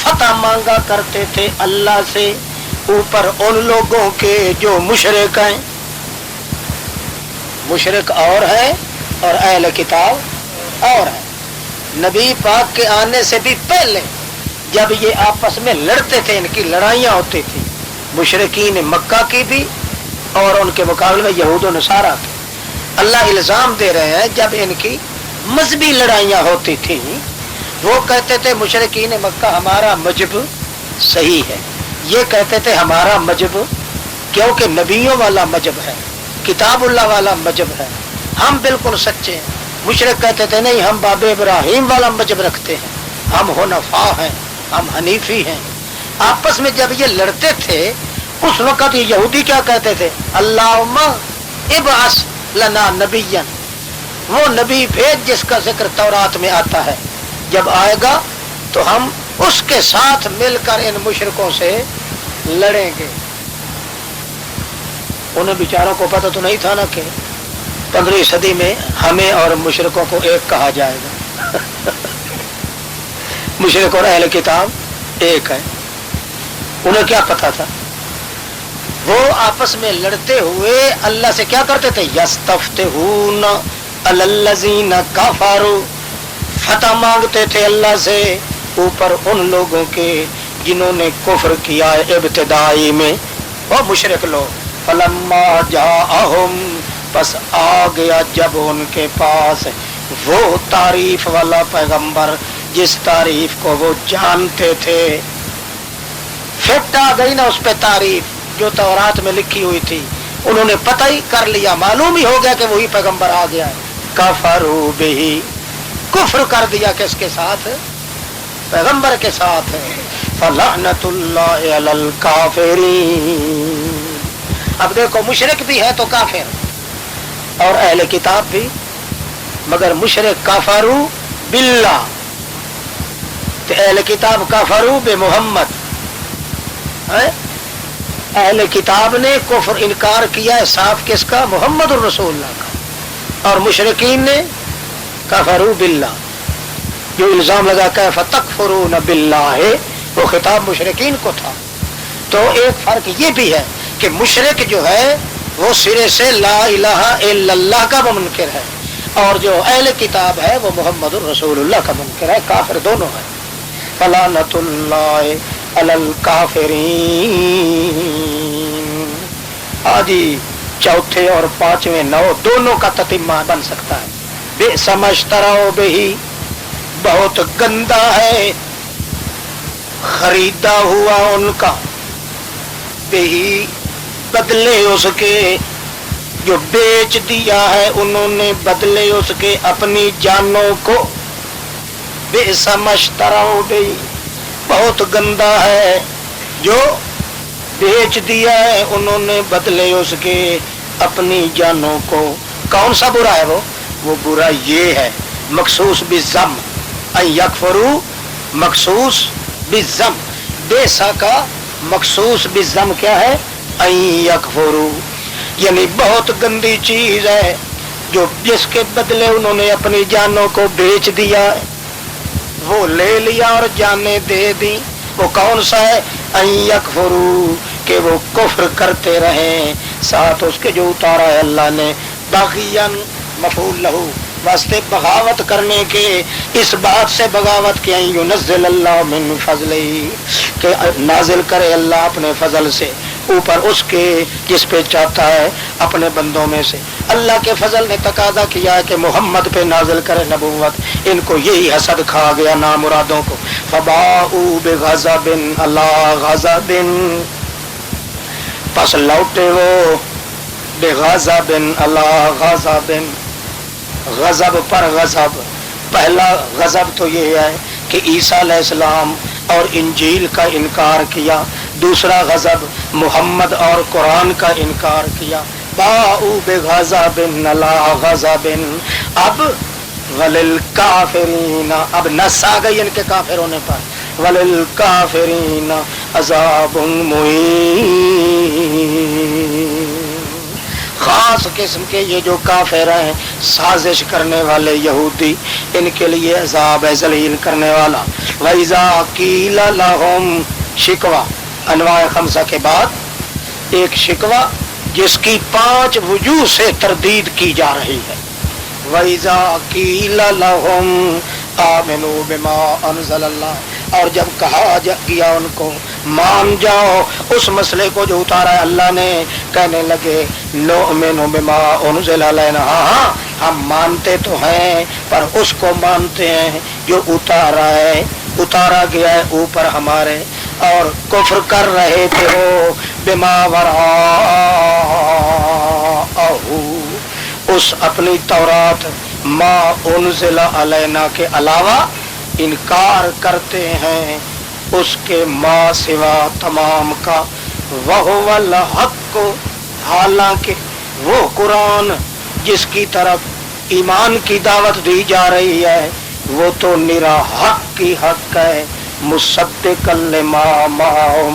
فتح مانگا کرتے تھے اللہ سے اوپر ان لوگوں کے جو مشرک ہیں. مشرک اور ہے اور اہل کتاب اور ہے. نبی پاک کے آنے سے بھی پہلے جب یہ آپس میں لڑتے تھے، ان کی لڑائیاں ہوتی تھی، مشرکین مکہ کی بھی اور ان کے مقابلے میں یہود و نصارہ کی. اللہ الزام دے رہے ہیں جب ان کی مذہبی لڑائیاں ہوتی تھیں وہ کہتے تھے مشرکین مکہ ہمارا مذہب صحیح ہے، یہ کہتے تھے ہمارا مذہب کیونکہ نبیوں والا مذہب ہے، کتاب اللہ والا مذہب ہے، ہم بالکل سچے ہیں. مشرک کہتے تھے نہیں ہم باب ابراہیم والا مذہب رکھتے ہیں، ہم حنفاء ہیں، ہم حنیفی ہیں. آپس میں جب یہ لڑتے تھے اس وقت یہ یہودی کیا کہتے تھے؟ اللہم ابعث لنا نبیا، وہ نبی بھیج جس کا ذکر تورات میں آتا ہے، جب آئے گا تو ہم اس کے ساتھ مل کر ان مشرکوں سے لڑیں گے. انہیں بیچاروں کو پتہ تو نہیں تھا نا کہ 15ویں صدی میں ہمیں اور مشرکوں کو ایک کہا جائے گا. مشرک اور اہل کتاب ایک ہے. انہیں کیا پتا تھا؟ وہ آپس میں لڑتے ہوئے اللہ سے کیا کرتے تھے؟ یستفتحون علی الذین کفروا، فتح مانگتے تھے اللہ سے اوپر ان لوگوں کے جنہوں نے کفر کیا ہے ابتدائی میں، وہ مشرک لوگ. فلما جاءہم، پس آ گیا جب ان کے پاس وہ تعریف والا پیغمبر جس تعریف کو وہ جانتے تھے. فٹ آ گئی نا اس پہ تعریف جو تورات میں لکھی ہوئی تھی، انہوں نے پتہ ہی کر لیا، معلوم ہی ہو گیا کہ وہی پیغمبر آ گیا ہے. کفروا بہ، کفر کر دیا کس کے ساتھ؟ پیغمبر کے ساتھ. فلعنت اللہ علی الکافرین. اب دیکھو مشرک بھی ہے تو کافر اور اہل کتاب بھی، مگر مشرک کافروا باللہ، اہل کتاب کافروا بمحمد. اہل کتاب نے کفر انکار کیا ہے صاف کس کا؟ محمد الرسول اللہ کا. اور مشرکین نے کفروا باللہ، جو الزام لگا کیف تکفرون باللہ، وہ خطاب مشرکین کو تھا. تو ایک فرق یہ بھی ہے کہ مشرک جو ہے وہ سرے سے لا الہ الا اللہ کا منکر ہے، اور جو اہل کتاب ہے وہ محمد الرسول اللہ کا منکر ہے. کافر دونوں ہے. فلعنت اللہ علی الکافرین. آجی چوتھے اور پانچویں نو دونوں کا تتمہ بن سکتا ہے. بئس ما اشتروا بہ، بہت گندا ہے خریدا ہوا ان کا، بہی بدلے اس کے، جو بیچ دیا ہے انہوں نے بدلے اس کے اپنی جانوں کو. بئس ما اشتروا بہ، بہت گندا ہے جو بیچ دیا ہے انہوں نے بدلے اس کے اپنی جانوں کو. کون سا برا ہے وہ برا یہ ہے مخصوص بالذم، ان یکفروا مخصوص بالذم. بیسا کا مخصوص بالذم کیا ہے؟ ان یکفروا، یعنی بہت گندی چیز ہے جو جس کے بدلے انہوں نے اپنی جانوں کو بیچ دیا ہے، وہ لے لیا اور جانیں دے دی. وہ کون سا ہے؟ ان یکفروا، کہ وہ کفر کرتے رہیں ساتھ اس کے جو اتارا ہے اللہ نے. باغیاً مفعول لہو، واسطے بغاوت کرنے کے، اس بات سے بغاوت کہ ان ینزل اللہ من فضلہ، کہ نازل کرے اللہ اپنے فضل سے اوپر اس کے جس پہ چاہتا ہے اپنے بندوں میں سے. اللہ کے فضل نے تقاضا کیا ہے کہ محمد پہ نازل کرے نبوت، ان کو یہی حسد کھا گیا نامرادوں کو. فباؤوا بغضب علی غضب، پس لوٹے وہ بغضب علی غضب، غضب پر غضب. پہلا غضب تو یہ ہے کہ عیسیٰ علیہ السلام اور انجیل کا انکار کیا، دوسرا غضب محمد اور قرآن کا انکار کیا. باؤ بغضب علی غضب. اب وللکافرین، اب نس آ گئی ان کے کافر ہونے پر. وللکافرین عذاب مہین، خاص قسم کے یہ جو کافر ہیں سازش کرنے والے یہودی، ان کے لیے عذاب ہے ذلیل کرنے والا۔ وَإِذَا قِيلَ لَهُمْ شکوہ، انواع خمسہ کے بعد ایک شکوہ جس کی 5 وجوہ سے تردید کی جا رہی ہے۔ وَإِذَا قِيلَ لَهُمْ آمِنُوا بِمَا أَنزَلَ اللَّهُ، اور جب کہا گیا ان کو مان جاؤ اس مسئلے کو جو اتارا ہے اللہ نے، کہنے لگے نؤمن بما انزل علینا، ہاں ہم مانتے تو ہیں پر اس کو مانتے ہیں جو اتارا گیا ہے اوپر ہمارے، اور کفر کر رہے تھے وہ بما وراءہ، اس اپنی تورات ما انزل علینا کے علاوہ انکار کرتے ہیں اس کے ما سوا تمام کا۔ وَهُوَ الْحَقُّ، حالانکہ وہ قرآن جس کی طرف ایمان کی دعوت دی جا رہی ہے وہ تو نرا حق کی حق ہے، مصدقا لما معہم،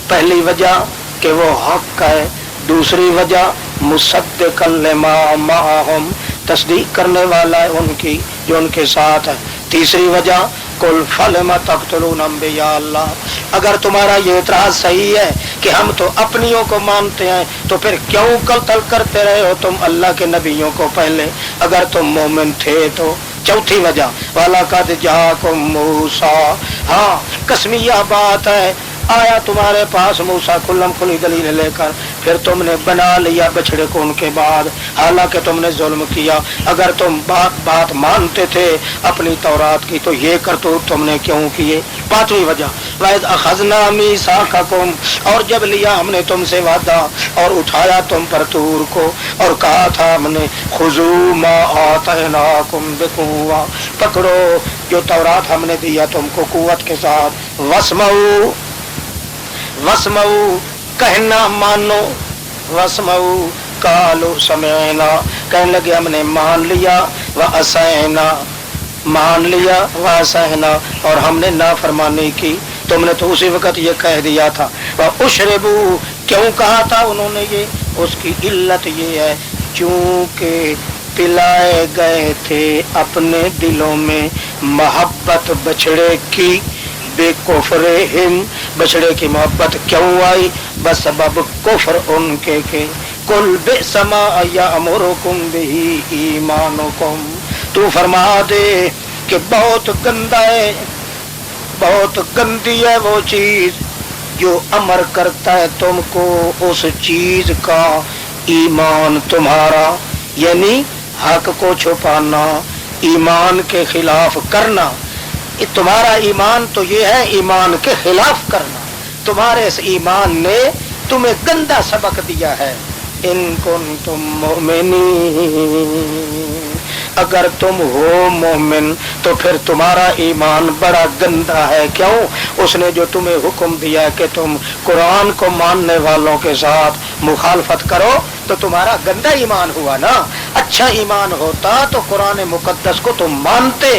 پہلی وجہ کہ وہ حق ہے، دوسری وجہ مصدقا لما معہم، تصدیق کرنے والا ہے ان کی جو ان کے ساتھ ہے، تیسری وجہ قل فلم تقتلون انبیاء اللہ، اگر تمہارا یہ اعتراض صحیح ہے کہ ہم تو اپنیوں کو مانتے ہیں تو پھر کیوں قتل کرتے رہے ہو تم اللہ کے نبیوں کو پہلے اگر تم مومن تھے تو۔ چوتھی وجہ وَلَقَدْ جَاءَكُم مُوسَىٰ، ہاں قسمیہ بات ہے آیا تمہارے پاس موسیٰ کھلم کھلی دلیل لے کر، پھر تم نے بنا لیا بچڑے کو ان کے بعد، حالانکہ تم نے ظلم کیا۔ اگر تم بات مانتے تھے اپنی تورات کی تو یہ کرتوت تم نے کیوں کیے۔ پانچویں وجہ وَإِذْ أَخَذْنَا مِيثَاقَكُمْ، اور جب لیا ہم نے تم سے وعدہ اور اٹھایا تم پر طور کو اور کہا تھا ہم نے خُذُوا مَا آتَيْنَاكُمْ بِقُوَّةٍ، پکڑو جو تورات ہم نے دیا تم کو قوت کے ساتھ، وَاسْمَعُوا کہنا مانو، وَاسْمَعُوا قَالُوا سَمِعْنَا کہنے لگے ہم نے مان لیا، وَأَسَعْنَا مان لیا، وَأَسَعْنَا اور ہم نے نافرمانی کی۔ تم نے تو اسی وقت یہ کہہ دیا تھا۔ وَأُشْرِبُوا کیوں کہا تھا انہوں نے یہ، اس کی علت یہ ہے چونکہ پلائے گئے تھے اپنے دلوں میں محبت بچڑے کی، بے کفرہم بچڑے کی محبت کیوں آئی، بسبب کفر ان کے کہ قل بئس ما یأمرکم بہ ایمانکم، تو فرما دے کہ بہت گندا ہے، بہت گندی ہے وہ چیز جو امر کرتا ہے تم کو اس چیز کا ایمان تمہارا، یعنی حق کو چھپانا، ایمان کے خلاف کرنا۔ تمہارا ایمان تو یہ ہے ایمان کے خلاف کرنا، تمہارے اس ایمان نے تمہیں گندا سبق دیا ہے۔ ان کنتم مؤمنین، اگر تم ہو مومن تو پھر تمہارا ایمان بڑا گندا ہے۔ کیوں؟ اس نے جو تمہیں حکم دیا کہ تم قرآن کو ماننے والوں کے ساتھ مخالفت کرو تو تمہارا گندا ایمان ہوا نا۔ اچھا ایمان ہوتا تو قرآن مقدس کو تم مانتے،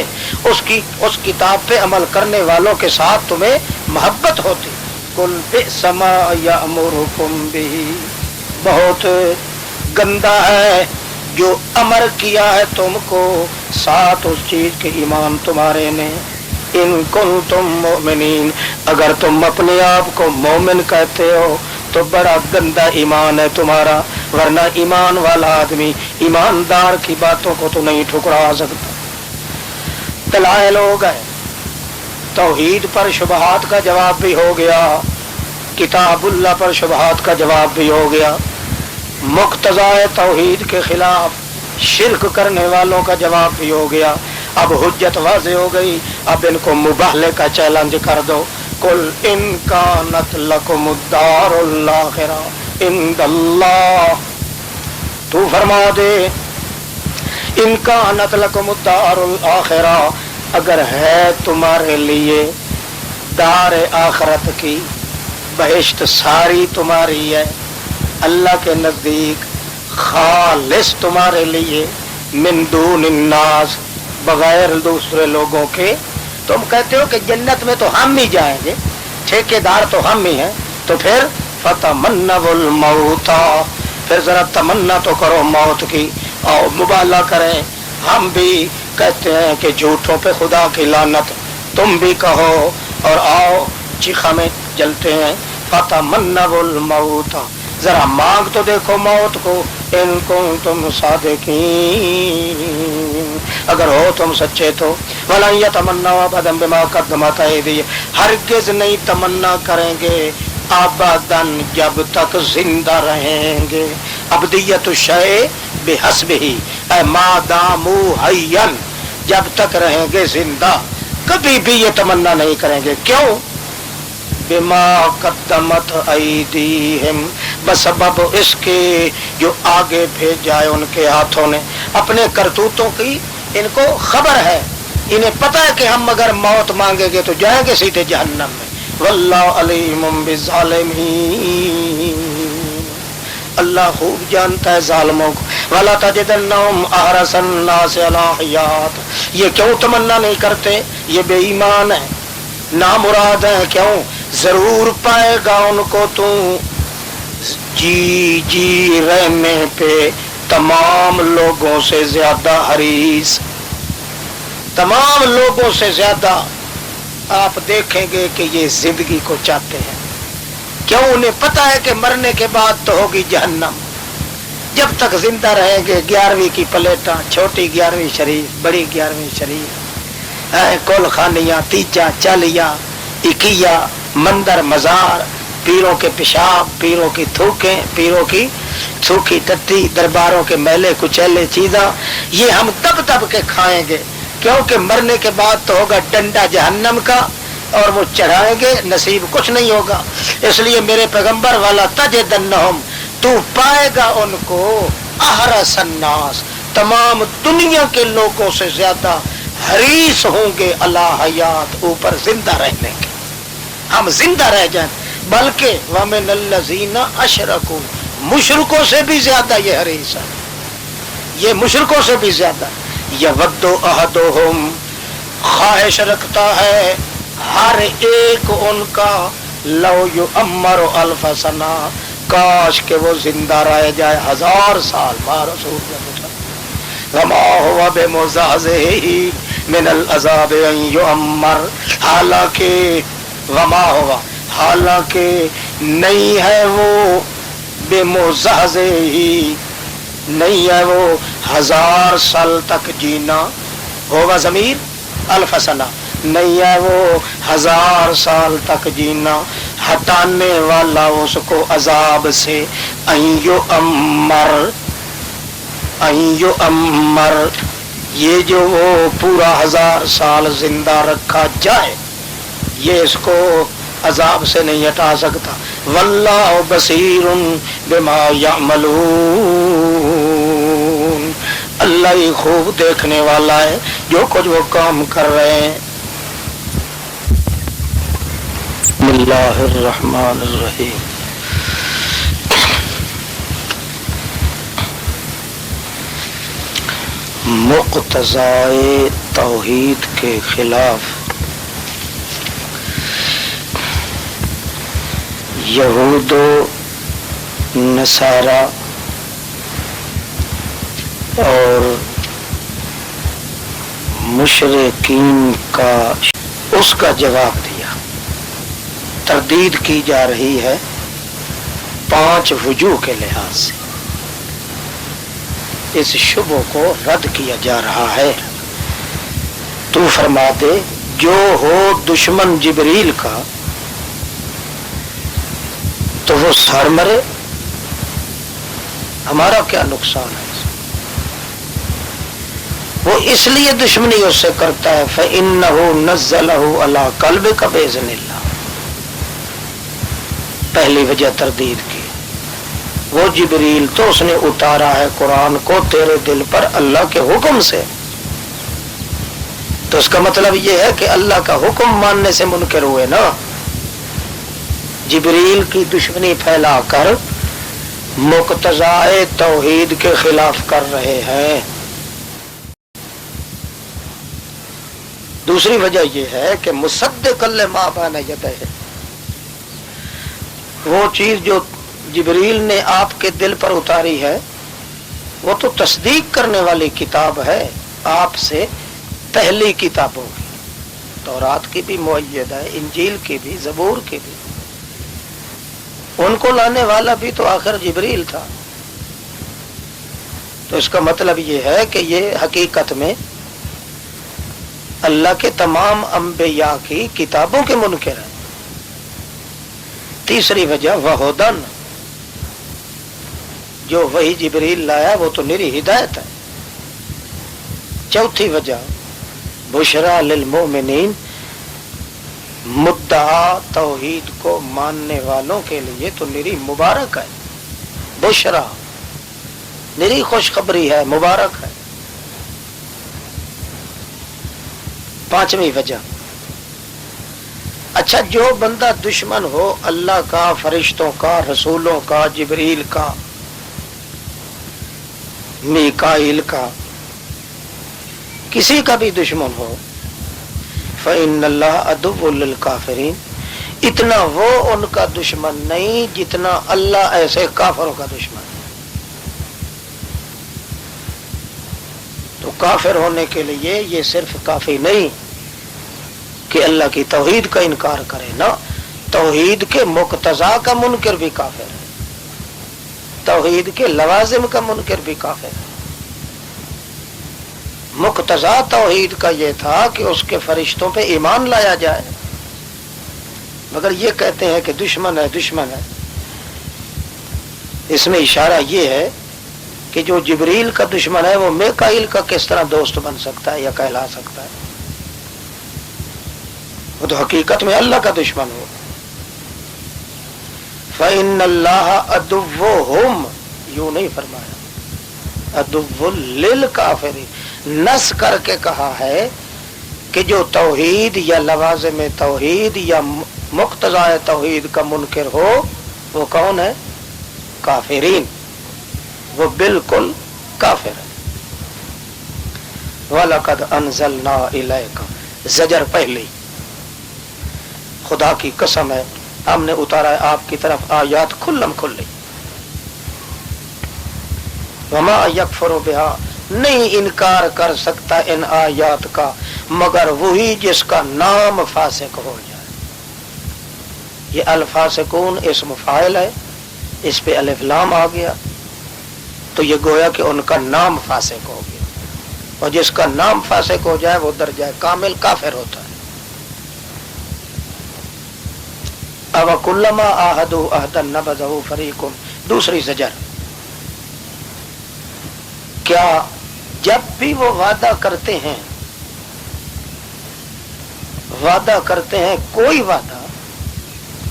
اس کتاب پہ عمل کرنے والوں کے ساتھ تمہیں محبت ہوتی۔ قل بئس ما یأمرکم بہ، بہت گندا ہے جو امر کیا ہے تم کو ساتھ اس چیز کے ایمان تمہارے نے۔ ان کنتم مؤمنین، اگر تم اپنے آپ کو مومن کہتے ہو تو بڑا گندا ایمان ہے تمہارا، ورنہ ایمان والا آدمی ایماندار کی باتوں کو تو نہیں ٹھکرا سکتا۔ دلائل ہو گئے، توحید پر شبہات کا جواب بھی ہو گیا، کتاب اللہ پر شبہات کا جواب بھی ہو گیا، مقتضائے توحید کے خلاف شرک کرنے والوں کا جواب بھی ہو گیا۔ اب حجت واضح ہو گئی، اب ان کو مباہلے کا چیلنج کر دو۔ قل ان کانت لکم الدار الآخرہ عند اللہ، تو فرما دے ان کانت لکم الدار الآخرہ، اگر ہے تمہارے لیے دار آخرت کی بہشت ساری تمہاری ہے، اللہ کے نزدیک خالص تمہارے لیے، من دون الناس بغیر دوسرے لوگوں کے۔ تم کہتے ہو کہ جنت میں تو ہم ہی جائیں گے، ٹھیکیدار تو ہم ہی ہیں، تو پھر فتمنوا الموت، پھر ذرا تمنا تو کرو موت کی، اور مبالغہ کریں. ہم بھی کہتے ہیں کہ جھوٹوں پہ خدا کی لعنت، تم بھی کہو اور آؤ چیخا میں جلتے ہیں. فتمنوا الموت، ذرا مانگ تو دیکھو موت کو، ان کنتم صادقین، اگر ہو تم سچے تو. وَلَن يَتَمَنَّوْا أَبَدًا بِمَا قَدَّمَتْ أَيْدِيهِمْ، ہرگز نہیں تمنا کریں گے ابداً جب تک زندہ رہیں گے. ابدیت الشیء بحسبہ، اے ما داموا حیا، جب تک رہیں گے زندہ کبھی بھی یہ تمنا نہیں کریں گے. کیوں؟ بما قدمت ایدیہم، بسبب اس کے جو آگے بھیجا ہے ان کے ہاتھوں نے اپنے کرتوتوں کی. ان کو خبر ہے، انہیں پتہ ہے کہ ہم اگر موت مانگیں گے تو جائیں گے سیدھے جہنم میں. واللہ علیم بالظالمین، اللہ خوب جانتا ہے ظالموں کو. وَلَا تَجِدَنَّهُمْ أَحْرَصَ النَّاسِ عَلَىٰ حَيَاةٍ، یہ کیوں تمنا نہیں کرتے؟ یہ بے ایمان ہے، نامراد ہیں. کیوں؟ ضرور پائے گا ان کو تو جی رہنے پہ تمام لوگوں سے زیادہ حریص، تمام لوگوں سے زیادہ آپ دیکھیں گے کہ یہ زندگی کو چاہتے ہیں. کیوں؟ انہیں پتہ ہے کہ مرنے کے بعد تو ہوگی جہنم. جب تک زندہ رہیں گے 11ویں کی پلیٹاں، چھوٹی 11ویں شریف، بڑی 11ویں شریف، کل خانیاں، تیجا، چالیا، اکیا، مندر، مزار، پیروں کے پیشاب، پیروں کی تھوکیں، پیروں کی تھوکی ٹٹی، درباروں کے میلے کچیلے چیزاں، یہ ہم دب دب کے کھائیں گے. کیونکہ مرنے کے بعد تو ہوگا ڈنڈا جہنم کا، اور وہ چڑھائیں گے، نصیب کچھ نہیں ہوگا. اس لیے میرے پیغمبر والا تجدنہم، تو پائے گا ان کو احرص الناس، تمام دنیا کے لوگوں سے زیادہ حریص ہوں گے علی حیات، اوپر زندہ رہنے کے، ہم زندہ رہ جائیں. بلکہ ومن الذین اشرکوا، مشرکوں سے بھی زیادہ یہ حریص ہے، یہ مشرکوں سے بھی زیادہ. یود احدہم، خواہش رکھتا ہے ہر ایک ان کا، لو یعمر الف سنہ، کاش کہ وہ زندہ رہ جائے 1000 سال. رسول وما هو بمزحزح من العذاب ان یعمر، حالانکہ وما ہوا، حالانکہ نہیں ہے وہ بمزحزح، نہیں ہے وہ 1000 سال تک جینا، ہوگا ضمیر الف سنہ، نہیں ہے وہ 1000 سال تک جینا، ہٹانے والا اس کو عذاب سے. ان یعمر، یہ جو وہ پورا 1000 سال زندہ رکھا جائے، یہ اس کو عذاب سے نہیں ہٹا سکتا. واللہ بصیر بما یعملون، اللہ ہی خوب دیکھنے والا ہے جو کچھ وہ کام کر رہے ہیں. بسم اللہ الرحمن الرحیم. مقتضائے توحید کے خلاف یہود و نصارہ اور مشرکین کا اس کا جواب دیا. تردید کی جا رہی ہے 5 وجوہ کے لحاظ سے، اس شبہ کو رد کیا جا رہا ہے. تو فرما دے جو ہو دشمن جبریل کا تو وہ سر مرے، ہمارا کیا نقصان ہے؟ وہ اس لیے دشمنی اس سے کرتا ہے فَإِنَّهُ نَزَّلَهُ عَلَىٰ قَلْبِكَ بِإِذْنِ اللَّهِ. پہلی وجہ تردید کی، وہ جبریل تو اس نے اتارا ہے قرآن کو تیرے دل پر اللہ کے حکم سے. تو اس کا مطلب یہ ہے کہ اللہ کا حکم ماننے سے منکر ہوئے نا، جبریل کی دشمنی پھیلا کر مقتضائے توحید کے خلاف کر رہے ہیں. دوسری وجہ یہ ہے کہ مصدق لما بین یدیہ، وہ چیز جو جبریل نے آپ کے دل پر اتاری ہے وہ تو تصدیق کرنے والی کتاب ہے آپ سے پہلی کتابوں کی، تورات کی بھی مؤید ہے، انجیل کی بھی، زبور کی بھی، ان کو لانے والا بھی تو آخر جبریل تھا۔ تو اس کا مطلب یہ ہے کہ یہ حقیقت میں اللہ کے تمام انبیاء کی کتابوں کے منکر ہیں۔ تیسری وجہ وہدن، جو وہی جبریل لایا وہ تو نری ہدایت ہے۔ چوتھی وجہ بشرا للمؤمنین، مدعا توحید کو ماننے والوں کے لیے تو نری مبارک ہے، بشرا نری خوشخبری ہے، مبارک ہے۔ پانچویں وجہ، اچھا جو بندہ دشمن ہو اللہ کا، فرشتوں کا، رسولوں کا، جبریل کا، میکائیل کا، کسی کا بھی دشمن ہو، فإن اللہ عدو للکافرین، اتنا وہ ان کا دشمن نہیں جتنا اللہ ایسے کافروں کا دشمن ہے۔ تو کافر ہونے کے لیے یہ صرف کافی نہیں کہ اللہ کی توحید کا انکار کرے، نہ، توحید کے مقتضا کا منکر بھی کافر ہے، توحید کے لوازم کا منکر بھی کافر ہے۔ مقتضا توحید کا یہ تھا کہ اس کے فرشتوں پہ ایمان لایا جائے، مگر یہ کہتے ہیں کہ دشمن ہے، دشمن ہے۔ اس میں اشارہ یہ ہے کہ جو جبریل کا دشمن ہے وہ میکائیل کا کس طرح دوست بن سکتا ہے یا کہلا سکتا ہے؟ وہ تو حقیقت میں اللہ کا دشمن ہو۔ فإن اللہ عدوہم، یوں نہیں فرمایا عدو للکافرین، نس کر کے کہا ہے کہ جو توحید یا لوازم توحید یا مقتضا توحید کا منکر ہو وہ کون ہے؟ کافرین، وہ بالکل کافر ہے۔ وَلَقَدْ أَنزَلْنَا إِلَيْكَ، زجر پہلی، خدا کی قسم ہے ہم نے اتارا ہے آپ کی طرف آیات کھلم کھلی۔ وَمَا يَكْفُرُ بِهَا، نہیں انکار کر سکتا ان آیات کا مگر وہی جس کا نام فاسق ہو جائے۔ یہ الفاسقون اسم فاعل ہے، اس پہ الف لام آ گیا تو یہ گویا کہ ان کا نام فاسق ہو گیا، اور جس کا نام فاسق ہو جائے وہ درجہ کامل کافر ہوتا ہے۔ أَوَكُلَّمَا عَاهَدُوا عَهْدًا نَبَذَهُ فَرِيقٌ، دوسری زجر، کیا جب بھی وہ وعدہ کرتے ہیں کوئی وعدہ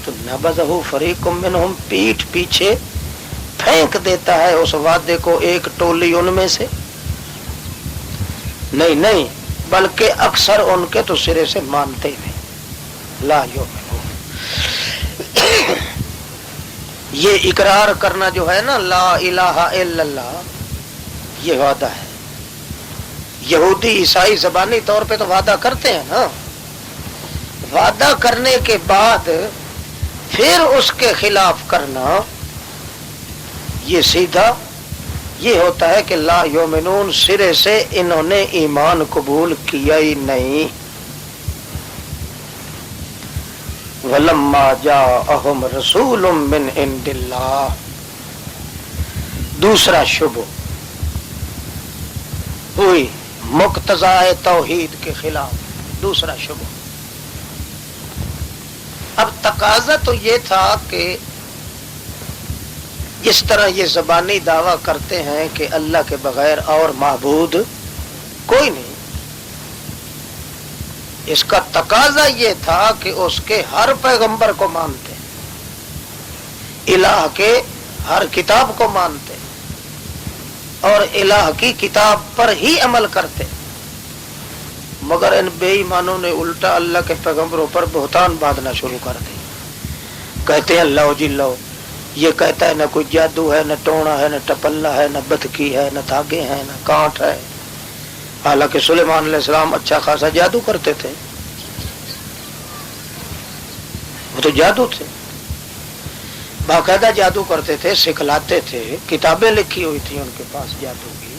تو نَبَذَهُ فَرِيقٌ مِّنْهُمْ، پیٹھ پیچھے پھینک دیتا ہے اس وعدے کو ایک ٹولی ان میں سے، نہیں بلکہ اکثر ان کے تو سرے سے مانتے نہیں، لا یؤمنون۔ یہ اقرار کرنا جو ہے نا لا الہ الا اللہ، یہ وعدہ ہے۔ یہودی عیسائی زبانی طور پہ تو وعدہ کرتے ہیں نا، وعدہ کرنے کے بعد پھر اس کے خلاف کرنا، یہ سیدھا یہ ہوتا ہے کہ لا یؤمنون، سرے سے انہوں نے ایمان قبول کیا ہی نہیں۔ وَلَمَّا جَاءَهُمْ رَسُولٌ مِّنْ عِنْدِ اللَّهِ، دوسرا شبہ ہوئی مقتضا توحید کے خلاف، دوسرا شبہ۔ اب تقاضا تو یہ تھا کہ جس طرح یہ زبانی دعویٰ کرتے ہیں کہ اللہ کے بغیر اور معبود کوئی نہیں، اس کا تقاضا یہ تھا کہ اس کے ہر پیغمبر کو مانتے، الہ کے ہر کتاب کو مانتے اور الہ کی کتاب پر ہی عمل کرتے، مگر ان بے ایمانوں نے الٹا اللہ کے پیغمبروں پر بہتان باندھنا شروع کر دی۔ کہتے ہیں لو جی لو، یہ کہتا ہے نہ کوئی جادو ہے، نہ ٹونا ہے، نہ ٹپلا ہے، نہ بدکی ہے، نہ دھاگے ہیں، نہ کانٹ ہے، حالانکہ سلیمان علیہ السلام اچھا خاصا جادو کرتے تھے، وہ تو جادو تھے۔ باقاعدہ جادو کرتے تھے، سکھلاتے تھے، کتابیں لکھی ہوئی تھی ان کے پاس جادو کی.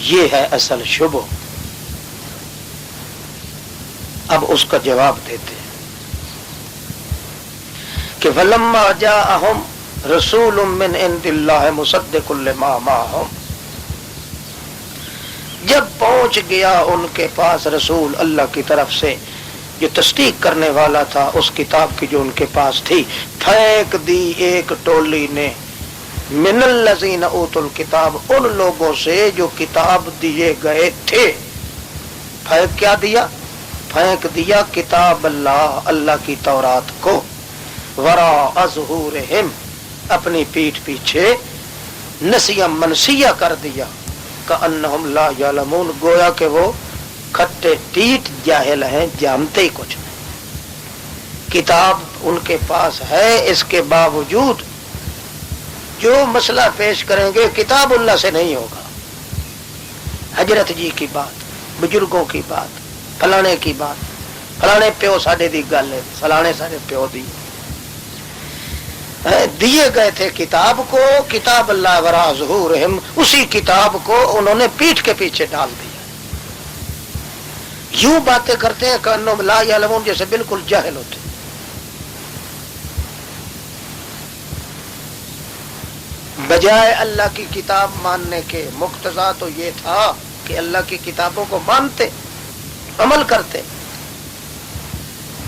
یہ ہے اصل شبہ. اب اس کا جواب دیتے ہیں کہ وَلَمَّا جَاءَهُمْ رَسُولٌ مِّنْ عِندِ اللَّهِ مُصَدِّقٌ لِّمَا مَعَهُمْ، جب پہنچ گیا ان کے پاس رسول اللہ کی طرف سے جو تصدیق کرنے والا تھا اس کتاب کی جو ان کے پاس تھی، پھینک دی ایک ٹولی نے من الذین اوتوا الکتاب، ان لوگوں سے جو کتاب دیے گئے تھے. پھینک کیا دیا؟ پھینک دیا کتاب اللہ، اللہ کی تورات کو، وراء ظہورہم، اپنی پیٹھ پیچھے، نسیا منسیہ کر دیا، کأنہم لا یعلمون، گویا کہ وہ کھٹے ٹیٹ جاہل ہیں، جانتے ہی کچھ نہیں. کتاب ان کے پاس ہے، اس کے باوجود جو مسئلہ پیش کریں گے کتاب اللہ سے نہیں ہوگا. حضرت جی کی بات، بزرگوں کی بات، فلانے کی بات، فلانے پیو ساڈے دی گل ہے، فلانے ساڈے پیو دی. دیے گئے تھے کتاب کو، کتاب اللہ وراء ظہورہم، اسی کتاب کو انہوں نے پیٹھ کے پیچھے ڈال دیا. یوں باتیں کرتے ہیں کہ انہم لا یعلمون، جیسے بالکل جاہل ہوتے. بجائے اللہ کی کتاب ماننے کے مقتضا تو یہ تھا کہ اللہ کی کتابوں کو مانتے، عمل کرتے.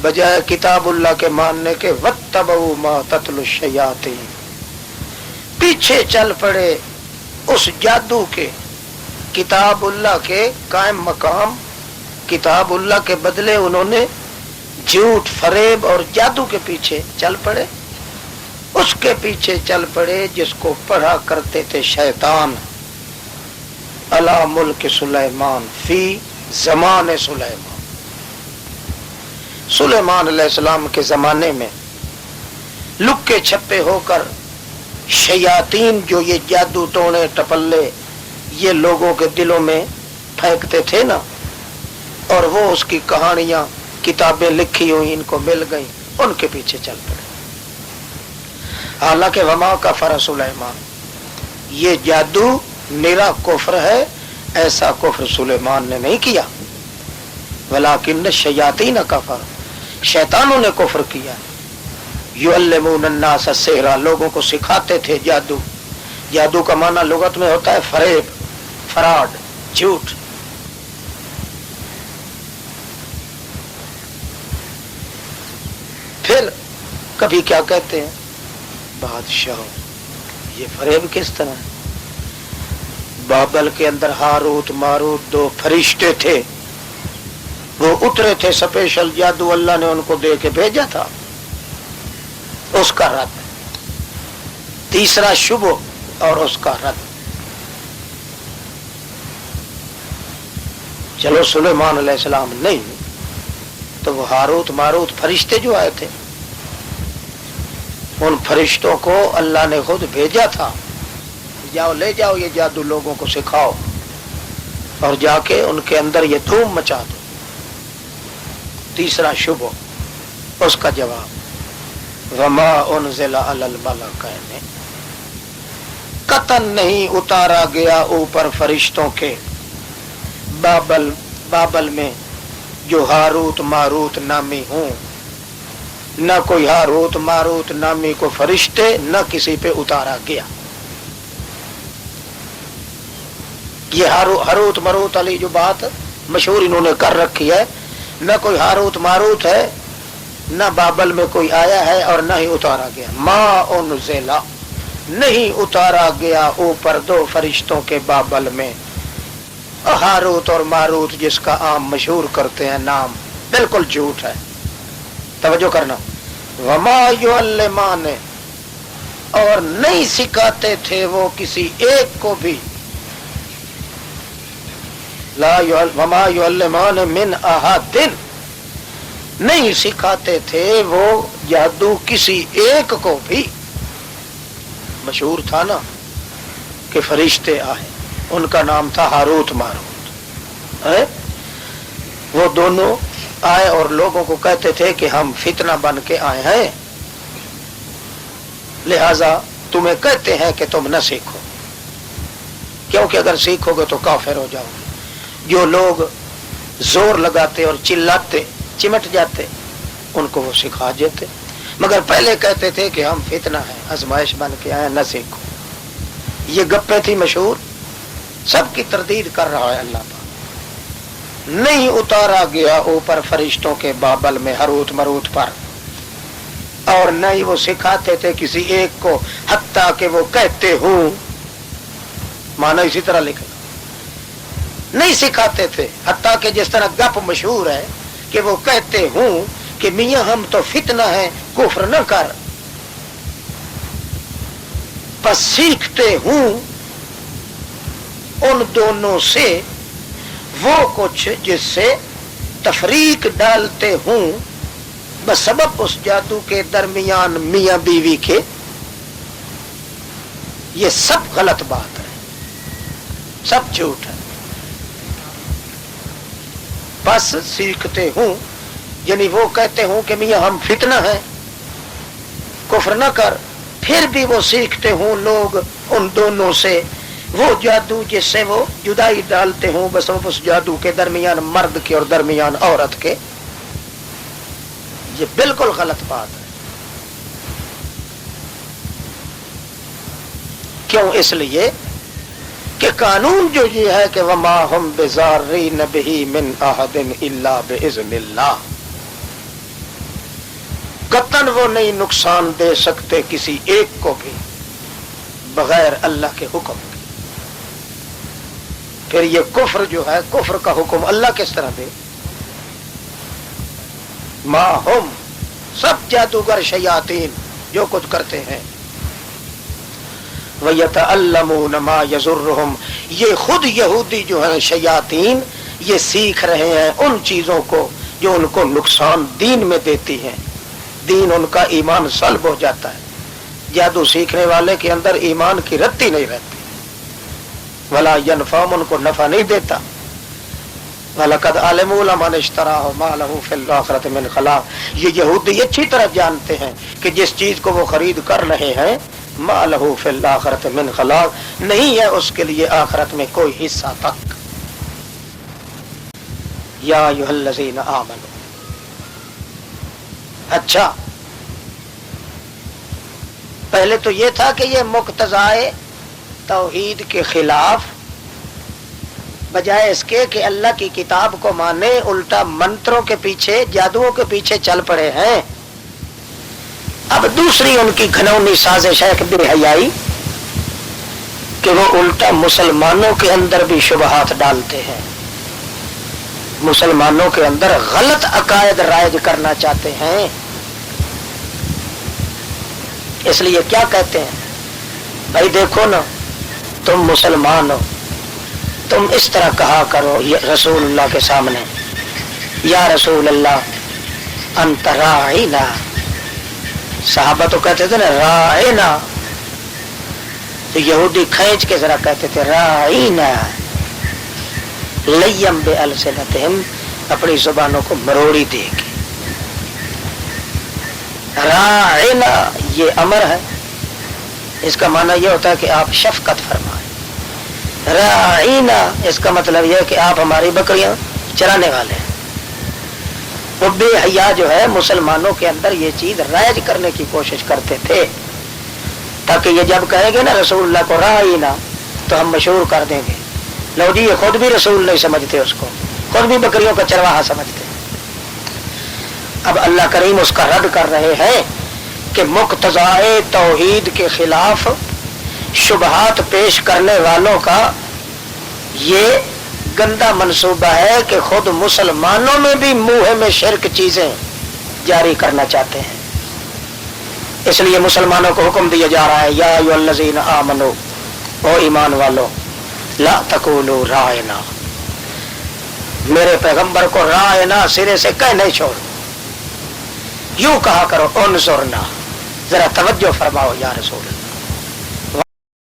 بجائے کتاب اللہ کے ماننے کے واتبعوا ما تتلو الشیاطین، پیچھے چل پڑے اس جادو کے، کتاب اللہ کے قائم مقام، کتاب اللہ کے بدلے انہوں نے جھوٹ، فریب اور جادو کے پیچھے چل پڑے. اس کے پیچھے چل پڑے جس کو پڑھا کرتے تھے شیطان. علی ملک سلیمان، فی زمان سلیمان، سلیمان علیہ السلام کے زمانے میں لکے چھپے ہو کر شیاطین جو یہ جادو ٹونے ٹپلے یہ لوگوں کے دلوں میں پھینکتے تھے نا، اور وہ اس کی کہانیاں کتابیں لکھی ہوئی ان کو مل گئیں، ان کے پیچھے چل پڑے. حالانکہ وما کفر سلیمان، یہ جادو میرا کفر ہے، ایسا کفر سلیمان نے نہیں کیا. ولیکن الشیاطین کفر، شیطانوں نے کفر کیا. یعلمون الناس السحر، لوگوں کو سکھاتے تھے جادو. جادو کا معنی لغت میں ہوتا ہے فریب، فراڈ، جھوٹ. پھر کبھی کیا کہتے ہیں بادشاہ، یہ فریب کس طرح ہے؟ بابل کے اندر ہاروت ماروت دو فرشتے تھے، وہ اترے تھے سپیشل، جادو اللہ نے ان کو دے کے بھیجا تھا. اس کا رد. تیسرا شبہ اور اس کا رد. چلو سلیمان علیہ السلام نہیں تو وہ ہاروت ماروت فرشتے جو آئے تھے، ان فرشتوں کو اللہ نے خود بھیجا تھا، جاؤ لے جاؤ یہ جادو لوگوں کو سکھاؤ اور جا کے ان کے اندر یہ دھوم مچا دو. تیسرا شبہ، اس کا جواب وما انزل علی الملکین، قطعاً نہیں اتارا گیا اوپر فرشتوں کے بابل میں جو ہاروت ماروت نامی ہوں. نہ کوئی ہاروت ماروت نامی کو فرشتے، نہ کسی پہ اتارا گیا. یہ ہاروت ماروت علی جو بات مشہور انہوں نے کر رکھی ہے، نہ کوئی ہاروت ماروت ہے، نہ بابل میں کوئی آیا ہے اور نہ ہی اتارا گیا. ما انزل، نہیں اتارا گیا اوپر دو فرشتوں کے بابل میں. ہاروت اور ماروت جس کا عام مشہور کرتے ہیں نام، بالکل جھوٹ ہے. توجہ کرنا. وما یعلمان، اور نہیں سکھاتے تھے وہ کسی ایک کو بھی. وما یعلمان من احد، نہیں سکھاتے تھے وہ جادو کسی ایک کو بھی. مشہور تھا نا کہ فرشتے آئے، ان کا نام تھا ہاروت ماروت. وہ دونوں آئے اور لوگوں کو کہتے تھے کہ ہم فتنہ بن کے آئے ہیں، لہذا تمہیں کہتے ہیں کہ تم نہ سیکھو، کیونکہ اگر سیکھو گے تو کافر ہو جاؤ گے۔ جو لوگ زور لگاتے اور چلاتے چمٹ جاتے ان کو وہ سکھا دیتے، مگر پہلے کہتے تھے کہ ہم فتنہ ہیں، آزمائش بن کے آئے، نہ سیکھو۔ یہ گپیں تھی مشہور، سب کی تردید کر رہا ہے اللہ پاک۔ نہیں اتارا گیا اوپر فرشتوں کے بابل میں ہروت مروت پر، اور نہ ہی وہ سکھاتے تھے کسی ایک کو، حتیٰ کہ وہ کہتے ہوں، مانا اسی طرح لکھا، نہیں سکھاتے تھے، حتیٰ کہ جس طرح گپ مشہور ہے کہ وہ کہتے ہوں کہ میاں ہم تو فتنہ ہیں، کفر نہ کر، بس سیکھتے ہوں ان دونوں سے وہ کچھ جس سے تفریق ڈالتے ہوں بسبب اس جادو کے درمیان میاں بیوی کے۔ یہ سب غلط بات ہے، سب جھوٹ ہے۔ بس سیکھتے ہوں یعنی وہ کہتے ہوں کہ میاں ہم فتنہ ہیں، کفر نہ کر، پھر بھی وہ سیکھتے ہوں لوگ ان دونوں سے وہ جادو جس سے وہ جدائی ڈالتے ہوں بسبب اس جادو کے درمیان مرد کے اور درمیان عورت کے۔ یہ بالکل غلط بات ہے۔ کیوں؟ اس لیے کہ قانون جو یہ ہے کہ وما ہم بضارین بہ من احد الا باذن اللہ، قطعاً وہ نہیں نقصان دے سکتے کسی ایک کو بھی بغیر اللہ کے حکم کے۔ پھر یہ کفر جو ہے، کفر کا حکم اللہ کس طرح دے؟ ما ہم، سب جادوگر شیاطین جو کچھ کرتے ہیں، وَيَتَعَلَّمُونَ مَا يَضُرُّهُمْ، یہ خود یہودی جو ہیں شیاطین، یہ سیکھ رہے ہیں ان چیزوں کو جو ان کو نقصان دین میں دیتی ہیں۔ دین ان کا ایمان سلب ہو جاتا ہے، جادو سیکھنے والے کے اندر ایمان کی رتی نہیں رہتی، ولا ينفعهم، ان کو نفع نہیں دیتا۔ وَلَقَدْ عَلِمُوا لَمَنِ اشْتَرَاهُ مَا لَهُ فِي الْآخِرَةِ مِنْ خَلَاقٍ، یہ یہودی اچھی طرح جانتے ہیں کہ جس چیز کو وہ خرید کر رہے ہیں، مَا لَهُ فِي الْآخِرَةِ مِنْ خَلَاقٍ، نہیں ہے اس کے لیے آخرت میں کوئی حصہ تک۔ یا ایھا الذین آمنوا، اچھا پہلے تو یہ تھا کہ یہ مقتضائے توحید کے خلاف، بجائے اس کے کہ اللہ کی کتاب کو مانے، الٹا منتروں کے پیچھے، جادوؤں کے پیچھے چل پڑے ہیں۔ اب دوسری ان کی گھنونی سازش ہے کہ بے حیائی، کہ وہ الٹا مسلمانوں کے اندر بھی شبہات ڈالتے ہیں، مسلمانوں کے اندر غلط عقائد رائج کرنا چاہتے ہیں۔ اس لیے کیا کہتے ہیں؟ بھائی دیکھو نا، تم مسلمان ہو، تم اس طرح کہا کرو رسول اللہ کے سامنے، یا رسول اللہ انت راعینا، صحابہ تو کہتے تھے نا راعینا، تو یہودی کھینچ کے ذرا کہتے تھے راعینا، لیم بألسنتہم، اپنی زبانوں کو مروڑی دے کے۔ راعینا یہ امر ہے، اس کا معنی یہ ہوتا ہے کہ آپ شفقت فرمائیں۔ راعینا اس کا مطلب یہ ہے کہ آپ ہماری بکریاں چرانے والے ہیں۔ وہ بے حیا جو ہے مسلمانوں کے اندر یہ چیز رائج کرنے کی کوشش کرتے تھے، تاکہ یہ جب کہیں گے نا رسول اللہ کو راعینا تو ہم مشہور کر دیں گے، لو جی یہ خود بھی رسول نہیں سمجھتے، اس کو خود بھی بکریوں کا چرواہا سمجھتے۔ اب اللہ کریم اس کا رد کر رہے ہیں کہ مقتضائے توحید کے خلاف شبہات پیش کرنے والوں کا یہ گندا منصوبہ ہے کہ خود مسلمانوں میں بھی منہ میں شرک چیزیں جاری کرنا چاہتے ہیں۔ اس لیے مسلمانوں کو حکم دیا جا رہا ہے، یا ایھا الذین آمنو، او ایمان والو، لا تقولوا راعنا، میرے پیغمبر کو راعنا سرے سے کہہ نہیں چھوڑ، یوں کہا کرو انظرنا، ذرا توجہ فرماؤ یا رسول اللہ،